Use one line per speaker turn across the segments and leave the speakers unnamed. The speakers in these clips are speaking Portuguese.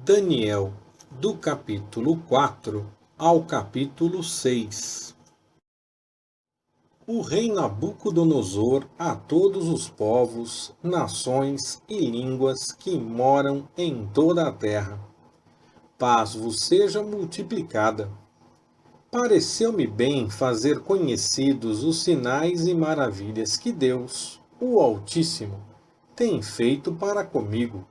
Daniel, do capítulo 4 ao capítulo 6. O rei Nabucodonosor a todos os povos, nações e línguas que moram em toda a terra. Paz vos seja multiplicada. Pareceu-me bem fazer conhecidos os sinais e maravilhas que Deus, o Altíssimo, tem feito para comigo.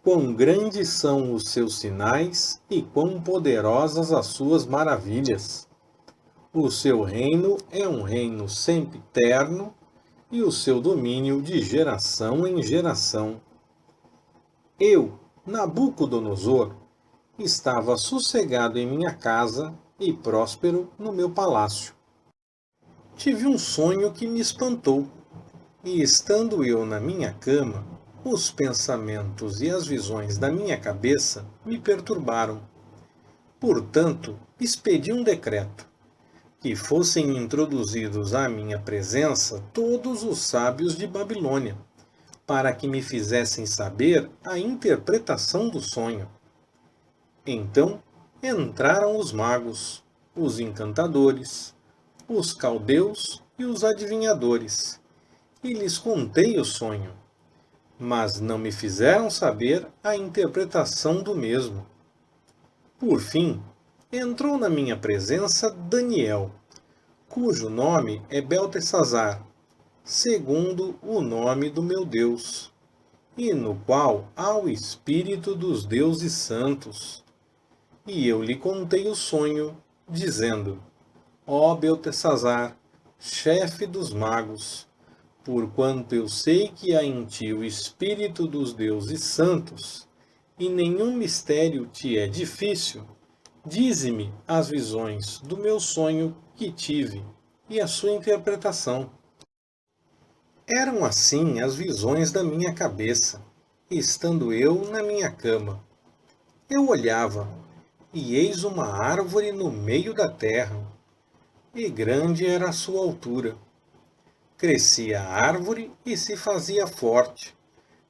Quão grandes são os seus sinais e quão poderosas as suas maravilhas! O seu reino é um reino sempiterno e o seu domínio de geração em geração. Eu, Nabucodonosor, estava sossegado em minha casa e próspero no meu palácio. Tive um sonho que me espantou, e estando eu na minha cama, os pensamentos e as visões da minha cabeça me perturbaram. Portanto, expedi um decreto, que fossem introduzidos à minha presença todos os sábios de Babilônia, para que me fizessem saber a interpretação do sonho. Então entraram os magos, os encantadores, os caldeus e os adivinhadores, e lhes contei o sonho, mas não me fizeram saber a interpretação do mesmo. Por fim, entrou na minha presença Daniel, cujo nome é Beltesazar, segundo o nome do meu Deus, e no qual há o Espírito dos deuses santos. E eu lhe contei o sonho, dizendo: Ó Beltesazar, chefe dos magos, porquanto eu sei que há em ti o Espírito dos deuses santos, e nenhum mistério te é difícil, dize-me as visões do meu sonho que tive e a sua interpretação. Eram assim as visões da minha cabeça, estando eu na minha cama. Eu olhava, e eis uma árvore no meio da terra, e grande era a sua altura. Crescia a árvore e se fazia forte,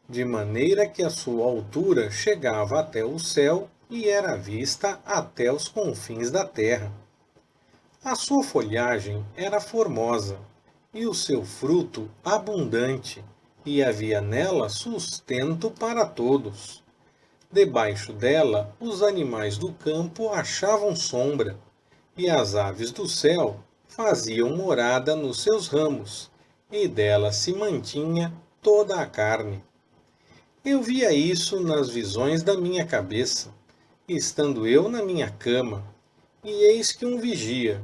de maneira que a sua altura chegava até o céu e era vista até os confins da terra. A sua folhagem era formosa, e o seu fruto abundante, e havia nela sustento para todos. Debaixo dela, os animais do campo achavam sombra, e as aves do céu faziam morada nos seus ramos, e dela se mantinha toda a carne. Eu via isso nas visões da minha cabeça, estando eu na minha cama, e eis que um vigia,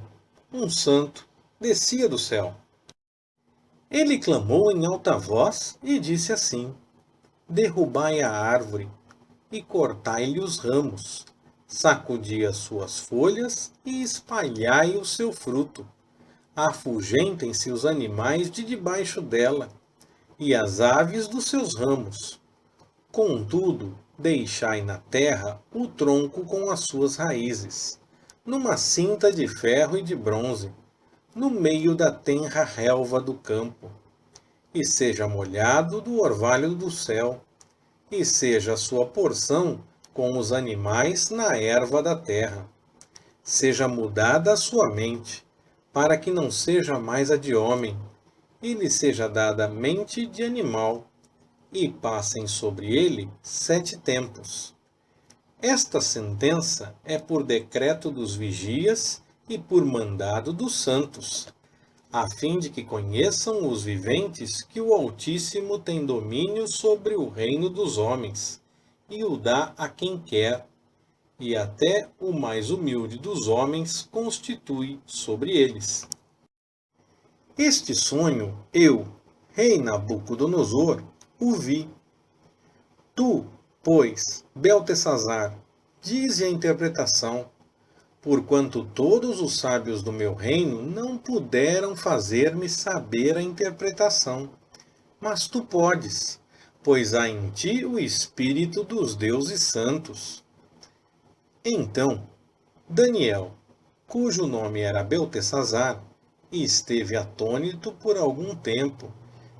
um santo, descia do céu. Ele clamou em alta voz e disse assim: Derrubai a árvore e cortai-lhe os ramos, sacudi as suas folhas e espalhai o seu fruto. Afugentem-se os animais de debaixo dela, e as aves dos seus ramos. Contudo, deixai na terra o tronco com as suas raízes, numa cinta de ferro e de bronze, no meio da tenra relva do campo, e seja molhado do orvalho do céu, e seja a sua porção com os animais na erva da terra. Seja mudada a sua mente, para que não seja mais a de homem, e lhe seja dada mente de animal, e passem sobre ele 7 tempos. Esta sentença é por decreto dos vigias e por mandado dos santos, a fim de que conheçam os viventes que o Altíssimo tem domínio sobre o reino dos homens, e o dá a quem quer, e até o mais humilde dos homens constitui sobre eles. Este sonho eu, rei Nabucodonosor, o vi. Tu, pois, Beltesazar, dize a interpretação, porquanto todos os sábios do meu reino não puderam fazer-me saber a interpretação. Mas tu podes, pois há em ti o Espírito dos deuses santos. Então, Daniel, cujo nome era Beltesazar, esteve atônito por algum tempo,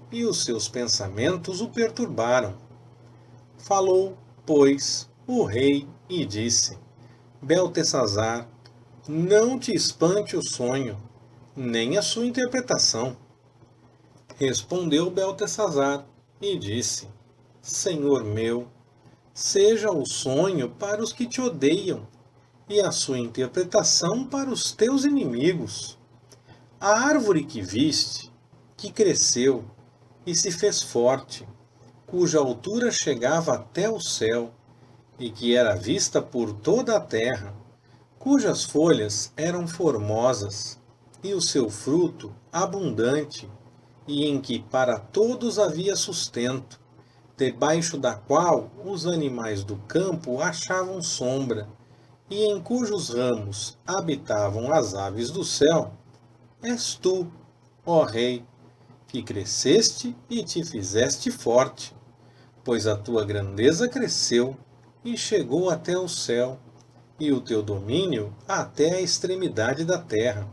e os seus pensamentos o perturbaram. Falou, pois, o rei e disse: Beltesazar, não te espante o sonho, nem a sua interpretação. Respondeu Beltesazar e disse: Senhor meu, seja o sonho para os que te odeiam, e a sua interpretação para os teus inimigos. A árvore que viste, que cresceu e se fez forte, cuja altura chegava até o céu, e que era vista por toda a terra, cujas folhas eram formosas, e o seu fruto abundante, e em que para todos havia sustento, debaixo da qual os animais do campo achavam sombra, e em cujos ramos habitavam as aves do céu, és tu, ó Rei, que cresceste e te fizeste forte, pois a tua grandeza cresceu e chegou até o céu, e o teu domínio até a extremidade da terra.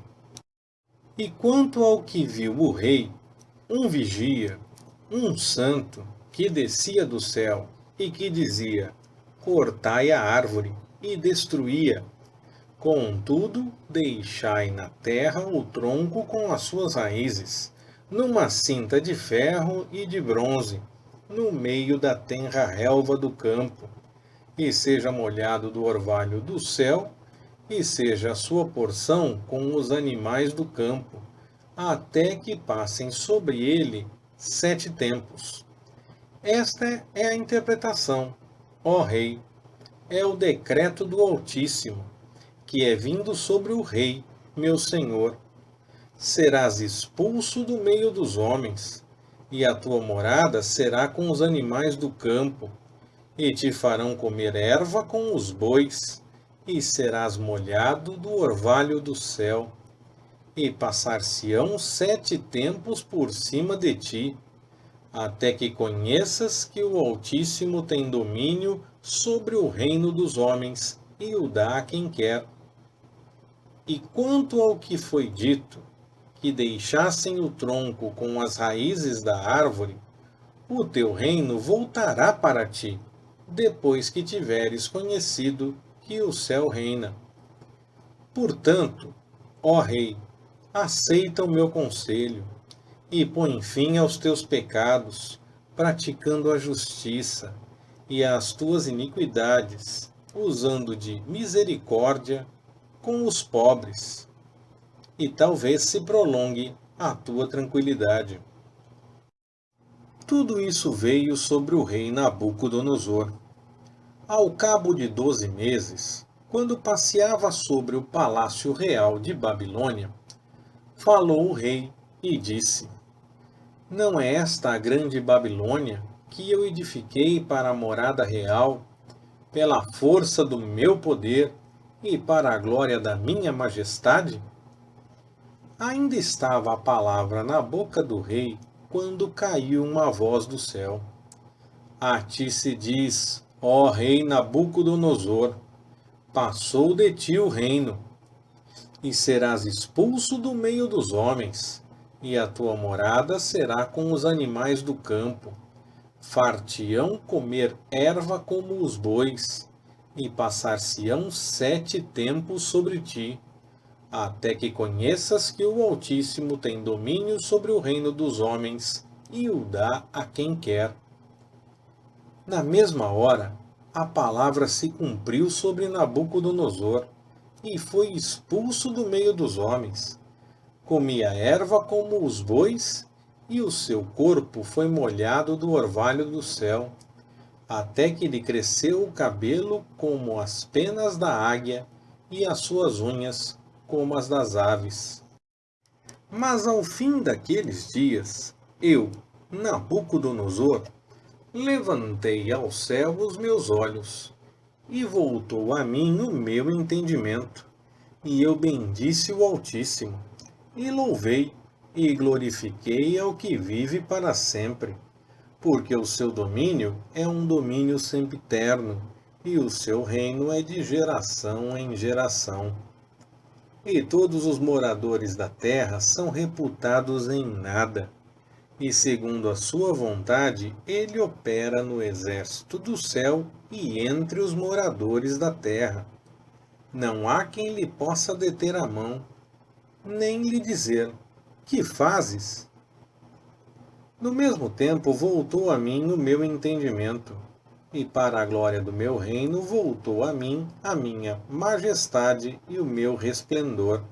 E quanto ao que viu o rei, um vigia, um santo, que descia do céu e que dizia: Cortai a árvore, e destruía. Contudo, deixai na terra o tronco com as suas raízes, numa cinta de ferro e de bronze, no meio da tenra relva do campo, e seja molhado do orvalho do céu, e seja a sua porção com os animais do campo, até que passem sobre ele 7 tempos. Esta é a interpretação, ó Rei, é o decreto do Altíssimo, que é vindo sobre o rei, meu senhor. Serás expulso do meio dos homens, e a tua morada será com os animais do campo, e te farão comer erva com os bois, e serás molhado do orvalho do céu, e passar-se-ão 7 tempos por cima de ti, até que conheças que o Altíssimo tem domínio sobre o reino dos homens, e o dá a quem quer. E quanto ao que foi dito, que deixassem o tronco com as raízes da árvore, o teu reino voltará para ti, depois que tiveres conhecido que o céu reina. Portanto, ó Rei, aceita o meu conselho, e põe fim aos teus pecados, praticando a justiça e as tuas iniquidades, usando de misericórdia com os pobres, e talvez se prolongue a tua tranquilidade. Tudo isso veio sobre o rei Nabucodonosor. Ao cabo de 12 meses, quando passeava sobre o palácio real de Babilônia, falou o rei e disse: Não é esta a grande Babilônia que eu edifiquei para a morada real, pela força do meu poder e para a glória da minha majestade? Ainda estava a palavra na boca do rei, quando caiu uma voz do céu. A ti se diz, ó rei Nabucodonosor, passou de ti o reino, e serás expulso do meio dos homens, e a tua morada será com os animais do campo. Far-te-ão comer erva como os bois, e passar-se-ão 7 tempos sobre ti, até que conheças que o Altíssimo tem domínio sobre o reino dos homens, e o dá a quem quer. Na mesma hora, a palavra se cumpriu sobre Nabucodonosor, e foi expulso do meio dos homens. Comia erva como os bois, e o seu corpo foi molhado do orvalho do céu, até que lhe cresceu o cabelo como as penas da águia, e as suas unhas como as das aves. Mas ao fim daqueles dias, eu, Nabucodonosor, levantei ao céu os meus olhos, e voltou a mim o meu entendimento, e eu bendisse o Altíssimo, e louvei, e glorifiquei ao que vive para sempre, porque o seu domínio é um domínio sempiterno, e o seu reino é de geração em geração. E todos os moradores da terra são reputados em nada, e segundo a sua vontade, ele opera no exército do céu e entre os moradores da terra. Não há quem lhe possa deter a mão, nem lhe dizer: que fazes? No mesmo tempo voltou a mim o meu entendimento, e para a glória do meu reino voltou a mim a minha majestade e o meu resplendor.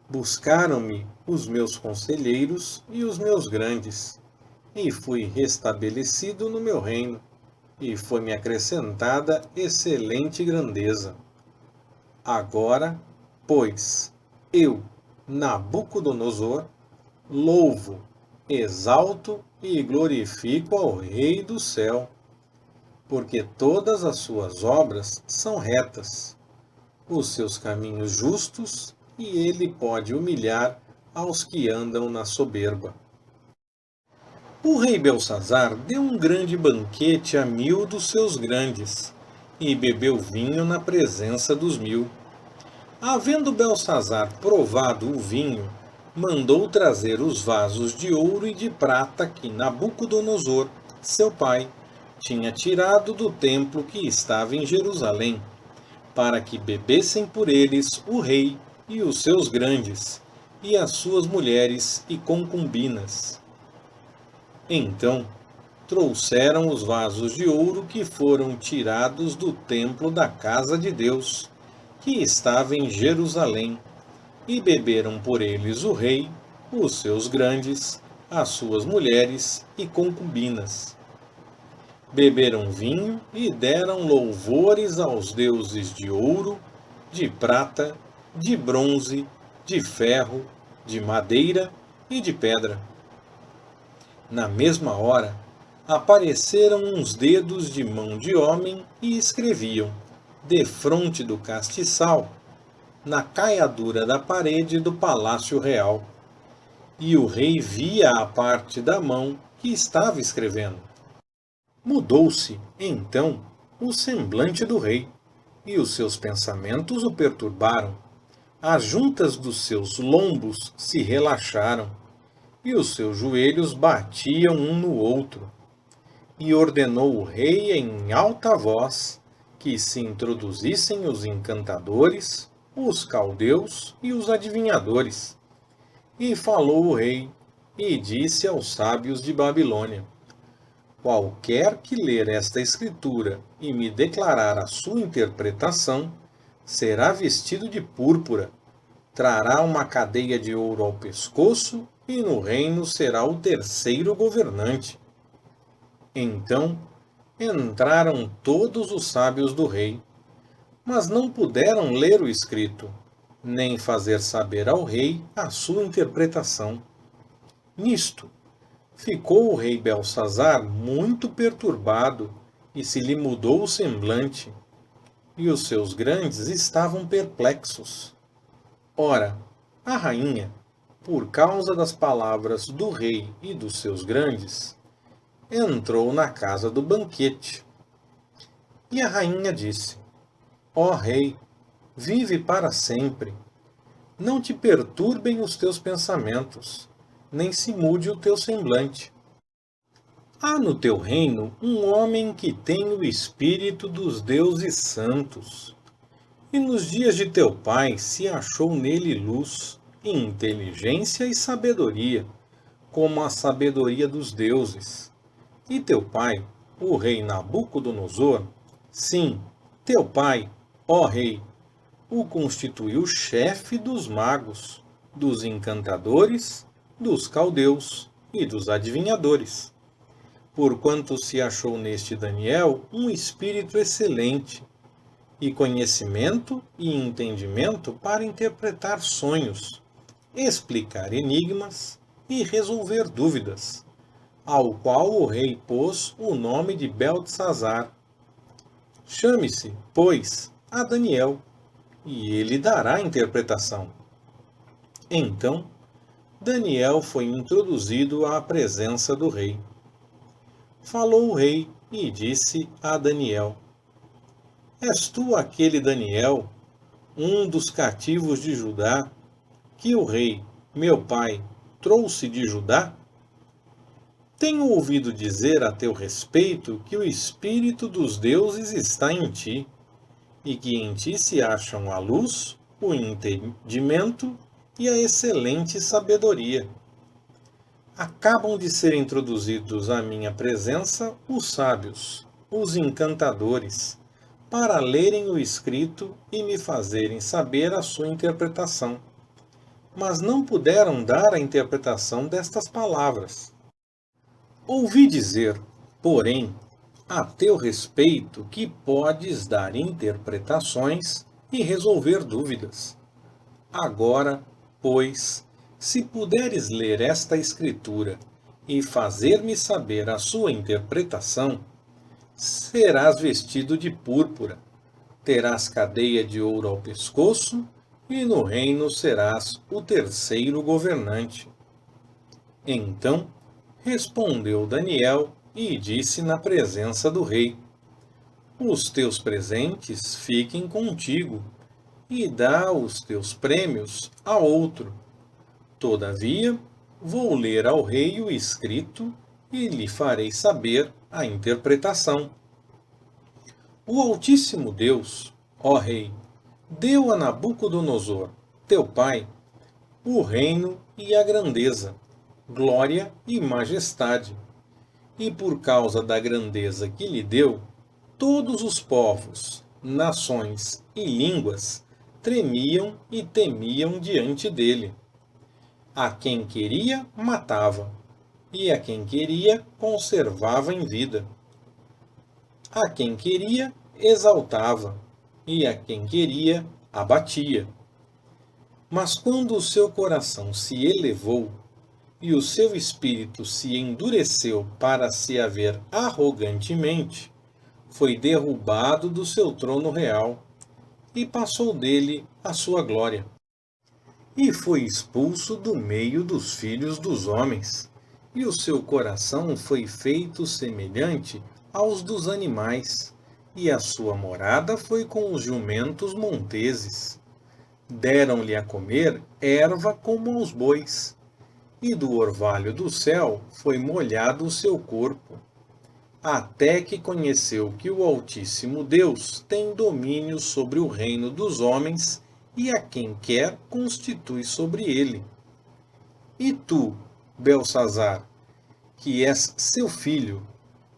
Buscaram-me os meus conselheiros e os meus grandes, e fui restabelecido no meu reino, e foi-me acrescentada excelente grandeza. Agora, pois, eu, Nabucodonosor, louvo, exalto e glorifico ao Rei do céu, porque todas as suas obras são retas, os seus caminhos justos, e ele pode humilhar aos que andam na soberba. O rei Belsazar deu um grande banquete a 1000 dos seus grandes, e bebeu vinho na presença dos 1000. Havendo Belsazar provado o vinho, mandou trazer os vasos de ouro e de prata que Nabucodonosor, seu pai, tinha tirado do templo que estava em Jerusalém, para que bebessem por eles o rei e os seus grandes, e as suas mulheres e concubinas. Então trouxeram os vasos de ouro que foram tirados do templo da casa de Deus, que estava em Jerusalém, e beberam por eles o rei, os seus grandes, as suas mulheres e concubinas. Beberam vinho e deram louvores aos deuses de ouro, de prata, de bronze, de ferro, de madeira e de pedra. Na mesma hora, apareceram uns dedos de mão de homem e escreviam, defronte do castiçal, na caiadura da parede do palácio real. E o rei via a parte da mão que estava escrevendo. Mudou-se, então, o semblante do rei, e os seus pensamentos o perturbaram. As juntas dos seus lombos se relaxaram, e os seus joelhos batiam um no outro. E ordenou o rei em alta voz que se introduzissem os encantadores, os caldeus e os adivinhadores. E falou o rei, e disse aos sábios de Babilônia: qualquer que ler esta escritura e me declarar a sua interpretação, será vestido de púrpura, trará uma cadeia de ouro ao pescoço e no reino será o terceiro governante. Então entraram todos os sábios do rei, mas não puderam ler o escrito, nem fazer saber ao rei a sua interpretação. Nisto, ficou o rei Belsazar muito perturbado e se lhe mudou o semblante, e os seus grandes estavam perplexos. Ora, a rainha, por causa das palavras do rei e dos seus grandes, entrou na casa do banquete. E a rainha disse: ó rei, vive para sempre. Não te perturbem os teus pensamentos, nem se mude o teu semblante. Há no teu reino um homem que tem o espírito dos deuses santos. E nos dias de teu pai se achou nele luz, inteligência e sabedoria, como a sabedoria dos deuses. E teu pai, o rei Nabucodonosor, sim, teu pai, ó rei, o constituiu chefe dos magos, dos encantadores, dos caldeus e dos adivinhadores. Porquanto se achou neste Daniel um espírito excelente, e conhecimento e entendimento para interpretar sonhos, explicar enigmas e resolver dúvidas, ao qual o rei pôs o nome de Beltesazar. Chame-se, pois, a Daniel, e ele dará a interpretação. Então, Daniel foi introduzido à presença do rei. Falou o rei e disse a Daniel: és tu aquele Daniel, um dos cativos de Judá, que o rei, meu pai, trouxe de Judá? Tenho ouvido dizer a teu respeito que o Espírito dos deuses está em ti, e que em ti se acham a luz, o entendimento e a excelente sabedoria. Acabam de ser introduzidos à minha presença os sábios, os encantadores, para lerem o escrito e me fazerem saber a sua interpretação. Mas não puderam dar a interpretação destas palavras. Ouvi dizer, porém, a teu respeito que podes dar interpretações e resolver dúvidas. Agora, pois, se puderes ler esta Escritura e fazer-me saber a sua interpretação, serás vestido de púrpura, terás cadeia de ouro ao pescoço, e no reino serás o terceiro governante. Então respondeu Daniel e disse na presença do rei: Os teus presentes fiquem contigo, e dá os teus prêmios a outro. Todavia, vou ler ao rei o escrito e lhe farei saber a interpretação. O Altíssimo Deus, ó rei, deu a Nabucodonosor, teu pai, o reino e a grandeza, glória e majestade. E por causa da grandeza que lhe deu, todos os povos, nações e línguas tremiam e temiam diante dele. A quem queria, matava, e a quem queria, conservava em vida. A quem queria, exaltava, e a quem queria, abatia. Mas quando o seu coração se elevou, e o seu espírito se endureceu para se haver arrogantemente, foi derrubado do seu trono real, e passou dele a sua glória. E foi expulso do meio dos filhos dos homens, e o seu coração foi feito semelhante aos dos animais, e a sua morada foi com os jumentos monteses. Deram-lhe a comer erva como aos bois, e do orvalho do céu foi molhado o seu corpo, até que conheceu que o Altíssimo Deus tem domínio sobre o reino dos homens, e a quem quer constitui sobre ele. E tu, Belsazar, que és seu filho,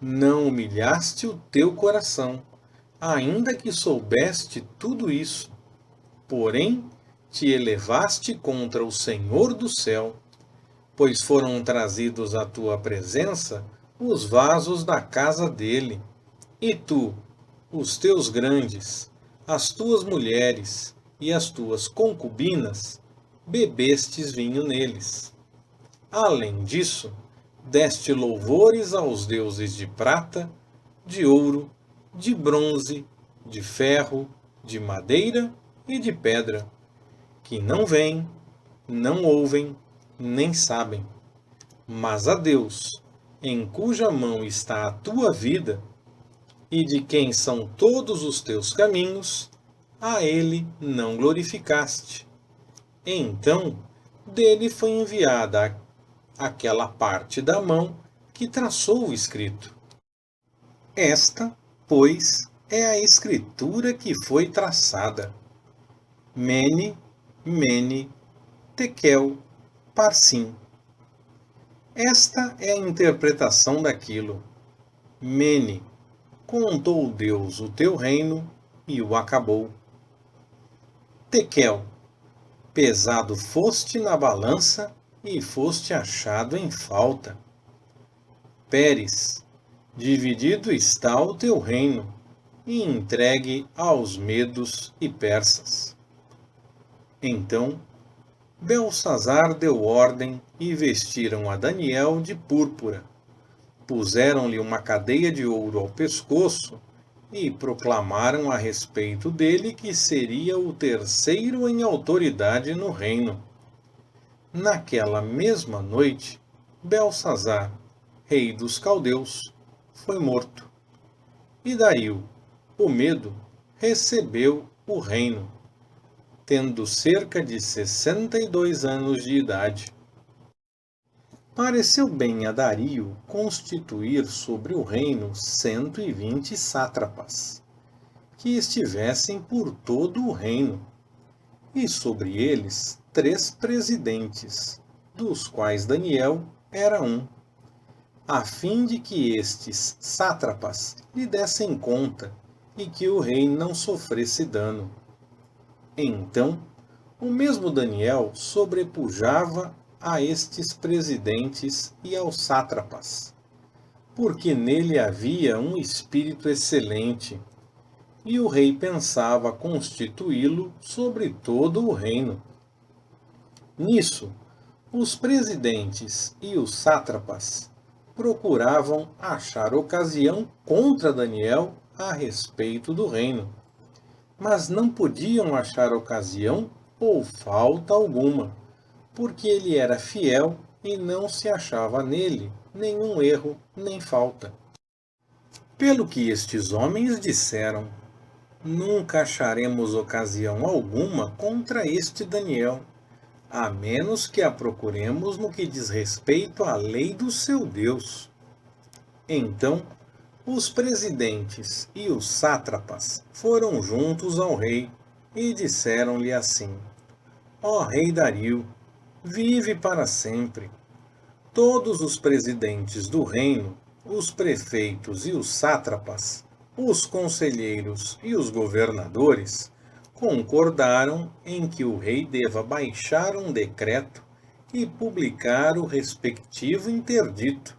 não humilhaste o teu coração, ainda que soubeste tudo isso. Porém, te elevaste contra o Senhor do céu, pois foram trazidos à tua presença os vasos da casa dele. E tu, os teus grandes, as tuas mulheres e as tuas concubinas, bebestes vinho neles. Além disso, deste louvores aos deuses de prata, de ouro, de bronze, de ferro, de madeira e de pedra, que não veem, não ouvem, nem sabem. Mas a Deus, em cuja mão está a tua vida, e de quem são todos os teus caminhos, a ele não glorificaste. Então, dele foi enviada aquela parte da mão que traçou o escrito. Esta, pois, é a escritura que foi traçada. Mene, Mene, Tekel, Parsim. Esta é a interpretação daquilo. Mene, contou Deus o teu reino e o acabou. Tekel, pesado foste na balança e foste achado em falta. Pérez, dividido está o teu reino e entregue aos medos e persas. Então, Belsazar deu ordem e vestiram a Daniel de púrpura. Puseram-lhe uma cadeia de ouro ao pescoço e proclamaram a respeito dele que seria o terceiro em autoridade no reino. Naquela mesma noite, Belsazar, rei dos caldeus, foi morto. E Dario, o Medo, recebeu o reino, tendo cerca de 62 anos de idade. Pareceu bem a Dario constituir sobre o reino 120 sátrapas, que estivessem por todo o reino, e sobre eles 3 presidentes, dos quais Daniel era um, a fim de que estes sátrapas lhe dessem conta e que o rei não sofresse dano. Então, o mesmo Daniel sobrepujava a estes presidentes e aos sátrapas, porque nele havia um espírito excelente, e o rei pensava constituí-lo sobre todo o reino. Nisso, os presidentes e os sátrapas procuravam achar ocasião contra Daniel a respeito do reino, mas não podiam achar ocasião ou falta alguma, porque ele era fiel e não se achava nele nenhum erro nem falta. Pelo que estes homens disseram, nunca acharemos ocasião alguma contra este Daniel, a menos que a procuremos no que diz respeito à lei do seu Deus. Então, os presidentes e os sátrapas foram juntos ao rei e disseram-lhe assim: Ó rei Dario, vive para sempre. Todos os presidentes do reino, os prefeitos e os sátrapas, os conselheiros e os governadores, concordaram em que o rei deva baixar um decreto e publicar o respectivo interdito,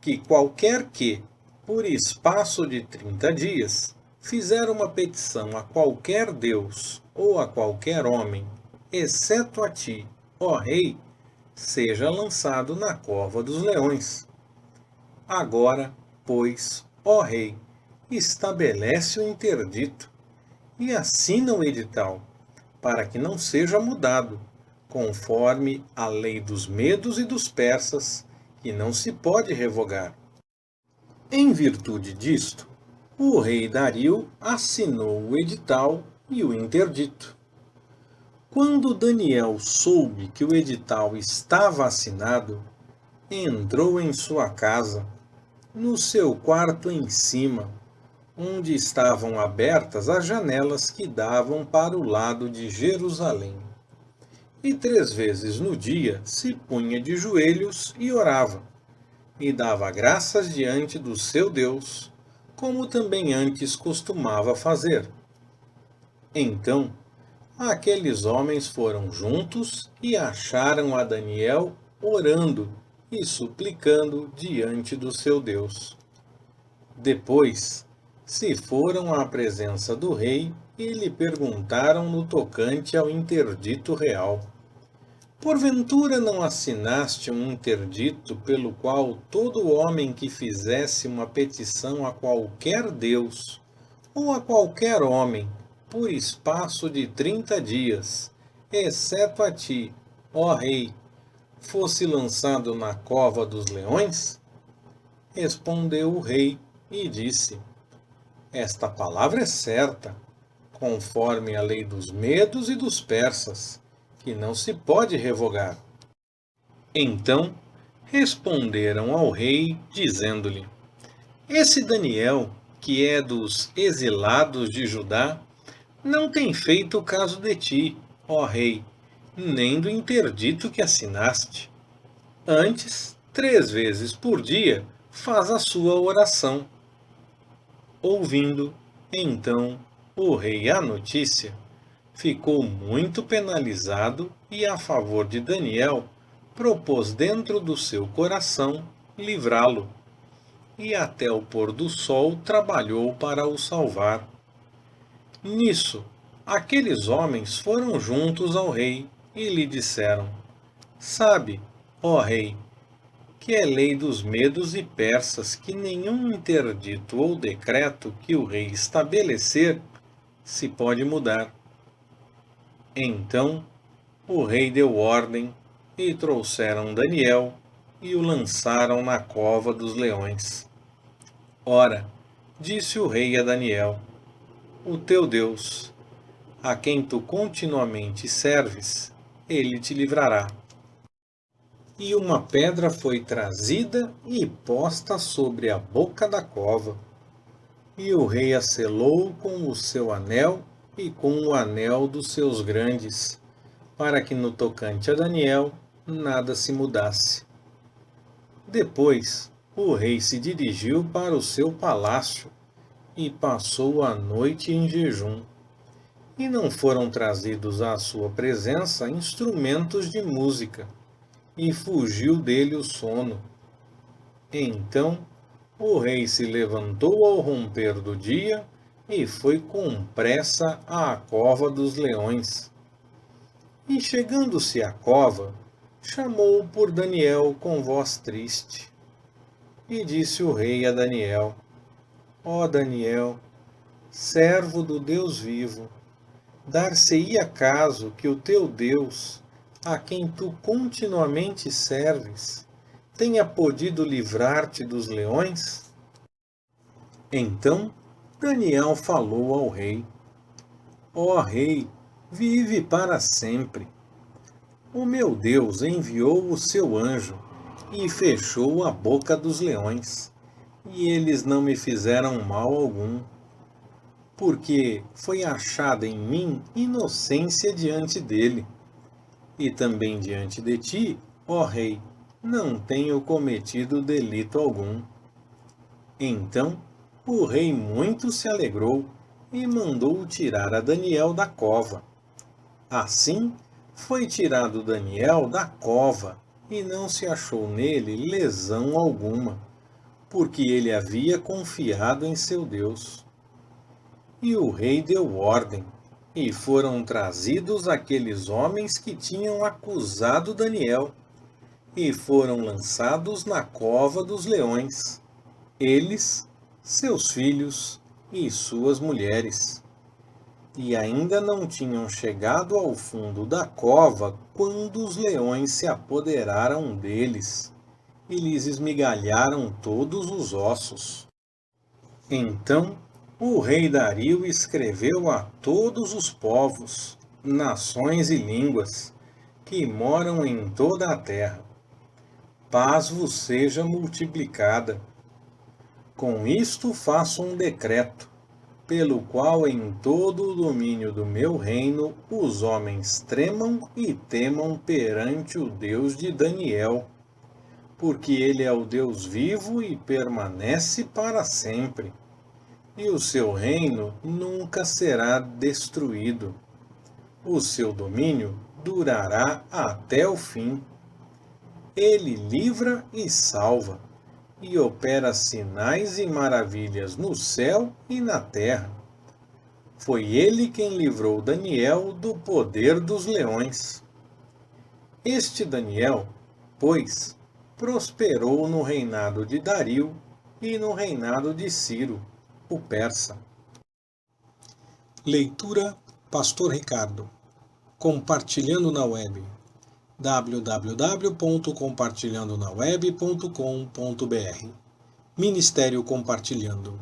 que qualquer que, por espaço de 30 dias, fizer uma petição a qualquer Deus ou a qualquer homem, exceto a ti, ó rei, seja lançado na cova dos leões. Agora, pois, ó rei, estabelece o interdito e assina o edital, para que não seja mudado, conforme a lei dos medos e dos persas, que não se pode revogar. Em virtude disto, o rei Dario assinou o edital e o interdito. Quando Daniel soube que o edital estava assinado, entrou em sua casa, no seu quarto em cima, onde estavam abertas as janelas que davam para o lado de Jerusalém. E 3 vezes no dia se punha de joelhos e orava, e dava graças diante do seu Deus, como também antes costumava fazer. Então, aqueles homens foram juntos e acharam a Daniel orando e suplicando diante do seu Deus. Depois, se foram à presença do rei e lhe perguntaram no tocante ao interdito real: Porventura não assinaste um interdito pelo qual todo homem que fizesse uma petição a qualquer Deus ou a qualquer homem, por espaço de 30 dias, exceto a ti, ó rei, fosse lançado na cova dos leões? Respondeu o rei e disse: Esta palavra é certa, conforme a lei dos medos e dos persas, que não se pode revogar. Então responderam ao rei, dizendo-lhe: Esse Daniel, que é dos exilados de Judá, não tem feito caso de ti, ó rei, nem do interdito que assinaste. Antes, 3 vezes por dia, faz a sua oração. Ouvindo, então, o rei a notícia, ficou muito penalizado e, a favor de Daniel, propôs dentro do seu coração livrá-lo. E até o pôr do sol trabalhou para o salvar. Nisso, aqueles homens foram juntos ao rei e lhe disseram: Sabe, ó rei, que é lei dos medos e persas que nenhum interdito ou decreto que o rei estabelecer se pode mudar. Então o rei deu ordem e trouxeram Daniel e o lançaram na cova dos leões. Ora, disse o rei a Daniel: O teu Deus, a quem tu continuamente serves, ele te livrará. E uma pedra foi trazida e posta sobre a boca da cova. E o rei a selou com o seu anel e com o anel dos seus grandes, para que no tocante a Daniel nada se mudasse. Depois, o rei se dirigiu para o seu palácio e passou a noite em jejum. E não foram trazidos à sua presença instrumentos de música, e fugiu dele o sono. Então o rei se levantou ao romper do dia e foi com pressa à cova dos leões. E chegando-se à cova, chamou por Daniel com voz triste. E disse o rei a Daniel: Ó Daniel, servo do Deus vivo, dar-se-ia caso que o teu Deus, a quem tu continuamente serves, tenha podido livrar-te dos leões? Então Daniel falou ao rei: Ó rei, vive para sempre. O meu Deus enviou o seu anjo e fechou a boca dos leões, e eles não me fizeram mal algum, porque foi achada em mim inocência diante dele. E também diante de ti, ó rei, não tenho cometido delito algum. Então o rei muito se alegrou e mandou tirar a Daniel da cova. Assim foi tirado Daniel da cova, e não se achou nele lesão alguma, porque ele havia confiado em seu Deus. E o rei deu ordem, e foram trazidos aqueles homens que tinham acusado Daniel, e foram lançados na cova dos leões, eles, seus filhos e suas mulheres. E ainda não tinham chegado ao fundo da cova quando os leões se apoderaram deles e lhes esmigalharam todos os ossos. Então o rei Dario escreveu a todos os povos, nações e línguas que moram em toda a terra: paz vos seja multiplicada. Com isto faço um decreto, pelo qual em todo o domínio do meu reino os homens tremam e temam perante o Deus de Daniel, porque ele é o Deus vivo e permanece para sempre, e o seu reino nunca será destruído. O seu domínio durará até o fim. Ele livra e salva, e opera sinais e maravilhas no céu e na terra. Foi ele quem livrou Daniel do poder dos leões. Este Daniel, pois, prosperou no reinado de Dario e no reinado de Ciro, o persa. Leitura Pastor Ricardo. Compartilhando na web. www.compartilhandonaweb.com.br Ministério Compartilhando.